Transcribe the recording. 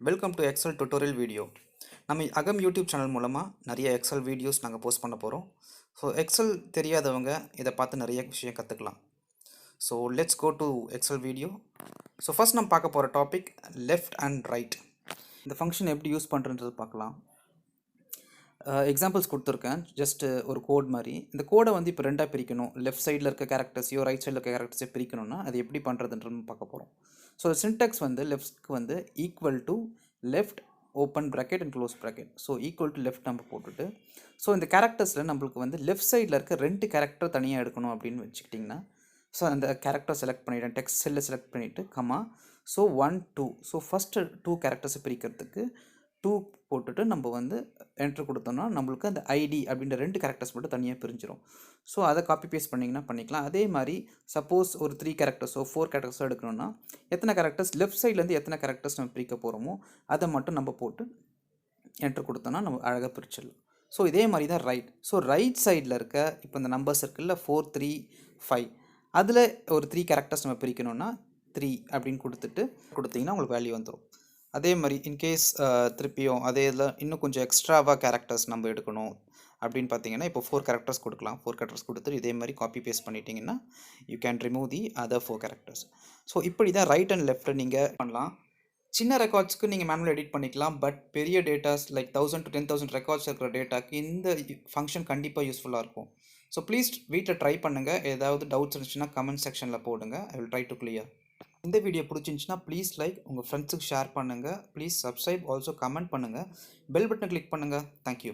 Welcome to Excel tutorial video. நம்ம அகம் YouTube channel மூலமாக நிறைய எக்ஸல் வீடியோஸ் நாங்கள் போஸ்ட் பண்ண போகிறோம். ஸோ எக்ஸல் தெரியாதவங்க இதை பார்த்து நிறைய விஷயம் கற்றுக்கலாம். So let's go to Excel video. So first நம்ம பார்க்க போகிற டாபிக் லெஃப்ட் அண்ட் ரைட். இந்த ஃபங்க்ஷன் எப்படி யூஸ் பண்ணுறது பார்க்கலாம். எக்ஸாம்பிள்ஸ் கொடுத்துருக்கேன், ஜஸ்ட் ஒரு கோட் மாதிரி. இந்த கோடை வந்து இப்போ ரெண்டாக பிரிக்கணும், லெஃப்ட் சைடில் இருக்க கேரக்டர்ஸையோ ரைட் சைடில் இருக்க கேரக்டர்ஸையோ பிரிக்கணும்னா அது எப்படி பண்ணுறதுன்றது பார்க்க போகிறோம். ஸோ சின்டெக்ஸ் வந்து லெஃப்ட்க்கு வந்து equal to left open bracket and close bracket. So equal to left நம்ம போட்டுட்டு, ஸோ இந்த கேரக்டர்ஸில் நம்மளுக்கு வந்து லெஃப்ட் சைடில் இருக்க 2 கேரக்டர் தனியாக எடுக்கணும் அப்படின்னு வச்சுக்கிட்டிங்கன்னா, ஸோ அந்த கேரக்டர் செலக்ட் பண்ணிவிட்டேன், டெக்ஸ்ட் செல்லை செலக்ட் பண்ணிவிட்டு கமா, ஸோ 1 2. ஸோ ஃபஸ்ட்டு 2 கேரக்டர்ஸை பிரிக்கிறதுக்கு 2 போட்டுட்டு நம்ம வந்து என்ட்ரு கொடுத்தோம்னா நம்மளுக்கு அந்த ஐடி அப்படின்ற 2 கேரக்டர்ஸ் மட்டும் தனியாக பிரிஞ்சிடும். ஸோ அதை காப்பி பேஸ்ட் பண்ணிங்கன்னா பண்ணிக்கலாம். அதே மாதிரி சப்போஸ் ஒரு 3 கேரக்டர்ஸோ 4 கேரக்டர்ஸோ எடுக்கணும்னா எத்தனை கேரக்டர்ஸ் லெஃப்ட் சைட்லேருந்து எத்தனை கேரக்டர்ஸ் நம்ம பிரிக்க போகிறோமோ அதை மட்டும் நம்ம போட்டு என்ட்ரு கொடுத்தோம்னா நம்ம அழகாக பிரிச்சிடலாம். ஸோ இதே மாதிரி தான் ரைட். ஸோ ரைட் சைடில் இருக்க இப்போ இந்த நம்பர்ஸ் இருக்குல்ல 4 3 5, அதில் ஒரு 3 கேரக்டர்ஸ் நம்ம பிரிக்கணும்னா 3 அப்படின்னு கொடுத்தீங்கன்னா உங்களுக்கு வேல்யூ வந்துடும். அதே மாதிரி இன்கேஸ் திருப்பியும் அதே இதில் இன்னும் கொஞ்சம் எக்ஸ்ட்ராவாக கேரக்டர்ஸ் நம்ம எடுக்கணும் அப்படின்னு பார்த்தீங்கன்னா இப்போ 4 கேரக்டர்ஸ் கொடுக்கலாம். 4 கேரக்டர்ஸ் கொடுத்துட்டு இதே மாதிரி காப்பி பேஸ்ட் பண்ணிட்டீங்கன்னா you can remove the other 4 characters. So இப்படி தான் ரைட் அண்ட் லெஃப்ட்டை நீங்கள் பண்ணலாம். சின்ன ரெக்கார்ட்ஸ்க்கு நீங்கள் மேனுவல் எடிட் பண்ணிக்கலாம். பட் பெரிய டேட்டாஸ் லைக் 1000 to 10,000 ரெக்கார்ட்ஸ் இருக்கிற டேட்டாக்கு இந்த ஃபங்க்ஷன் கண்டிப்பாக யூஸ்ஃபுல்லாக இருக்கும். ஸோ ப்ளீஸ் வீட்டில் ட்ரை பண்ணுங்கள். ஏதாவது டவுட்ஸ் இருந்துச்சுன்னா கமெண்ட் செக்ஷனில் போடுங்க. I will try to clear. இந்த வீடியோ பிடிச்சிருந்துச்சுன்னா ப்ளீஸ் லைக், உங்கள் ஃப்ரெண்ட்ஸுக்கு ஷேர் பண்ணுங்கள். ப்ளீஸ் சப்ஸ்கிரைப், ஆல்சோ கமெண்ட் பண்ணுங்கள். பெல் பட்டனை கிளிக் பண்ணுங்கள். தேங்க்யூ.